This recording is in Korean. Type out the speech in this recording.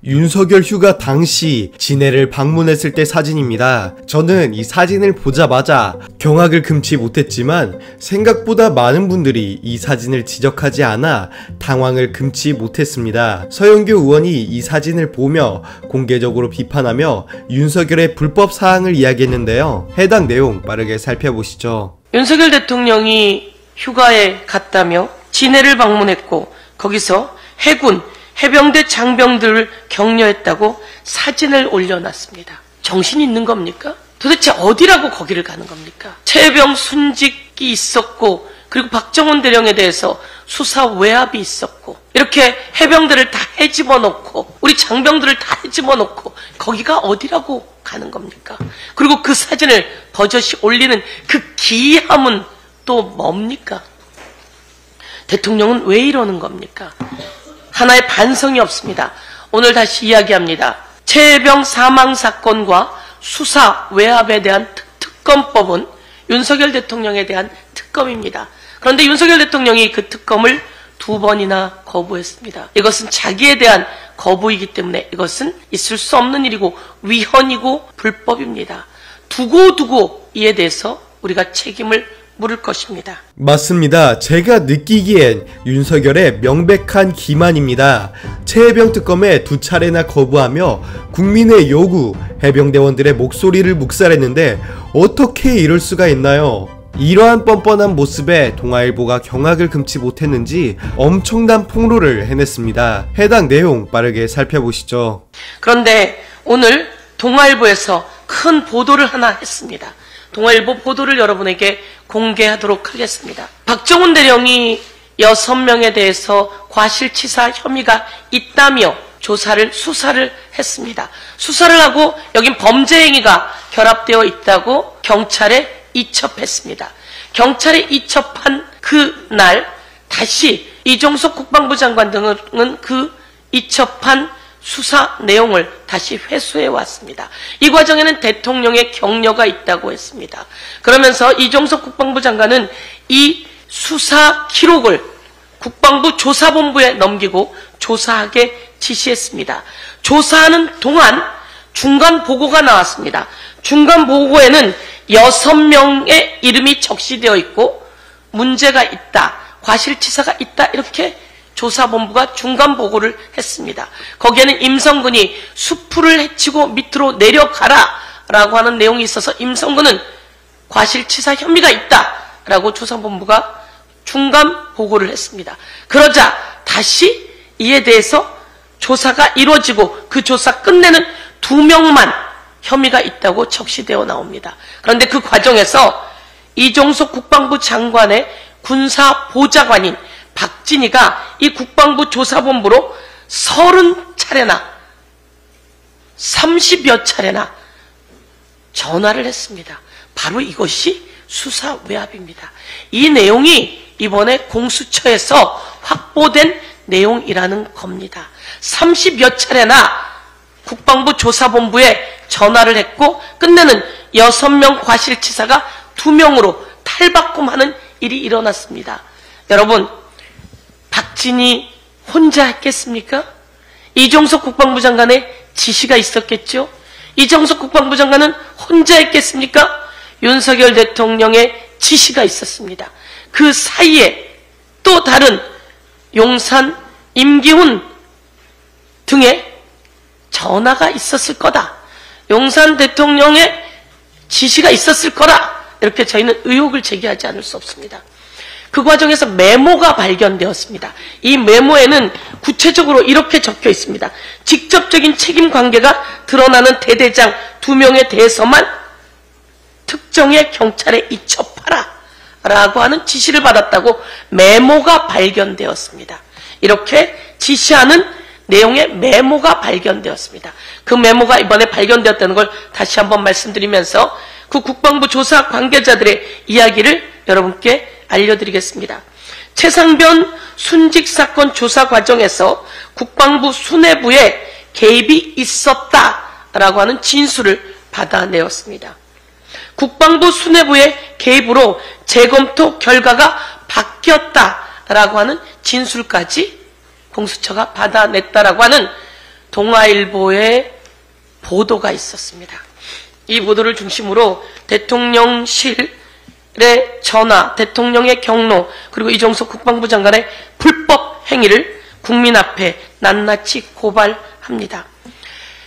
윤석열 휴가 당시 진해를 방문했을 때 사진입니다. 저는 이 사진을 보자마자 경악을 금치 못했지만 생각보다 많은 분들이 이 사진을 지적하지 않아 당황을 금치 못했습니다. 서영교 의원이 이 사진을 보며 공개적으로 비판하며 윤석열의 불법 사항을 이야기했는데요. 해당 내용 빠르게 살펴보시죠. 윤석열 대통령이 휴가에 갔다며 진해를 방문했고 거기서 해군, 해병대 장병들을 격려했다고 사진을 올려놨습니다. 정신 있는 겁니까? 도대체 어디라고 거기를 가는 겁니까? 최병 순직이 있었고 그리고 박정훈 대령에 대해서 수사 외압이 있었고 이렇게 해병들을 다 해집어놓고 우리 장병들을 다 해집어놓고 거기가 어디라고 가는 겁니까? 그리고 그 사진을 버젓이 올리는 그 기이함은 또 뭡니까? 대통령은 왜 이러는 겁니까? 하나의 반성이 없습니다. 오늘 다시 이야기합니다. 최혜병 사망 사건과 수사 외압에 대한 특검법은 윤석열 대통령에 대한 특검입니다. 그런데 윤석열 대통령이 그 특검을 2번이나 거부했습니다. 이것은 자기에 대한 거부이기 때문에 이것은 있을 수 없는 일이고 위헌이고 불법입니다. 두고 이에 대해서 우리가 책임을 물을 것입니다. 맞습니다. 제가 느끼기엔 윤석열의 명백한 기만입니다. 최혜병 특검에 2차례나 거부하며 국민의 요구, 해병대원들의 목소리를 묵살했는데 어떻게 이럴 수가 있나요? 이러한 뻔뻔한 모습에 동아일보가 경악을 금치 못했는지 엄청난 폭로를 해냈습니다. 해당 내용 빠르게 살펴보시죠. 그런데 오늘 동아일보에서 큰 보도를 하나 했습니다. 동아일보 보도를 여러분에게 공개하도록 하겠습니다. 박정훈 대령이 6명에 대해서 과실치사 혐의가 있다며 수사를 했습니다. 수사를 하고 여긴 범죄 행위가 결합되어 있다고 경찰에 이첩했습니다. 경찰에 이첩한 그날 다시 이종석 국방부 장관 등은 그 이첩한 수사 내용을 다시 회수해 왔습니다. 이 과정에는 대통령의 격려가 있다고 했습니다. 그러면서 이종석 국방부 장관은 이 수사 기록을 국방부 조사본부에 넘기고 조사하게 지시했습니다. 조사하는 동안 중간 보고가 나왔습니다. 중간 보고에는 6명의 이름이 적시되어 있고 문제가 있다, 과실치사가 있다 이렇게 조사본부가 중간 보고를 했습니다. 거기에는 임성근이 수풀을 헤치고 밑으로 내려가라 라고 하는 내용이 있어서 임성근은 과실치사 혐의가 있다 라고 조사본부가 중간 보고를 했습니다. 그러자 다시 이에 대해서 조사가 이루어지고 그 조사 끝내는 2명만 혐의가 있다고 적시되어 나옵니다. 그런데 그 과정에서 이종석 국방부 장관의 군사보좌관인 박진희가 이 국방부 조사본부로 30차례나 30여 차례나 전화를 했습니다. 바로 이것이 수사 외압입니다. 이 내용이 이번에 공수처에서 확보된 내용이라는 겁니다. 30여 차례나 국방부 조사본부에 전화를 했고 끝내는 6명 과실치사가 2명으로 탈바꿈하는 일이 일어났습니다. 여러분, 박진희 혼자 했겠습니까? 이종석 국방부 장관의 지시가 있었겠죠? 이종석 국방부 장관은 혼자 했겠습니까? 윤석열 대통령의 지시가 있었습니다. 그 사이에 또 다른 용산, 임기훈 등의 전화가 있었을 거다. 용산 대통령의 지시가 있었을 거라. 이렇게 저희는 의혹을 제기하지 않을 수 없습니다. 그 과정에서 메모가 발견되었습니다. 이 메모에는 구체적으로 이렇게 적혀 있습니다. 직접적인 책임 관계가 드러나는 대대장 2명에 대해서만 특정의 경찰에 이첩하라 라고 하는 지시를 받았다고 메모가 발견되었습니다. 이렇게 지시하는 내용의 메모가 발견되었습니다. 그 메모가 이번에 발견되었다는 걸 다시 한번 말씀드리면서 그 국방부 조사 관계자들의 이야기를 여러분께 알려드리겠습니다. 최상변 순직 사건 조사 과정에서 국방부 수뇌부에 개입이 있었다라고 하는 진술을 받아내었습니다. 국방부 수뇌부의 개입으로 재검토 결과가 바뀌었다라고 하는 진술까지 공수처가 받아냈다라고 하는 동아일보의 보도가 있었습니다. 이 보도를 중심으로 대통령실의 전화, 대통령의 경로, 그리고 이종석 국방부 장관의 불법 행위를 국민 앞에 낱낱이 고발합니다.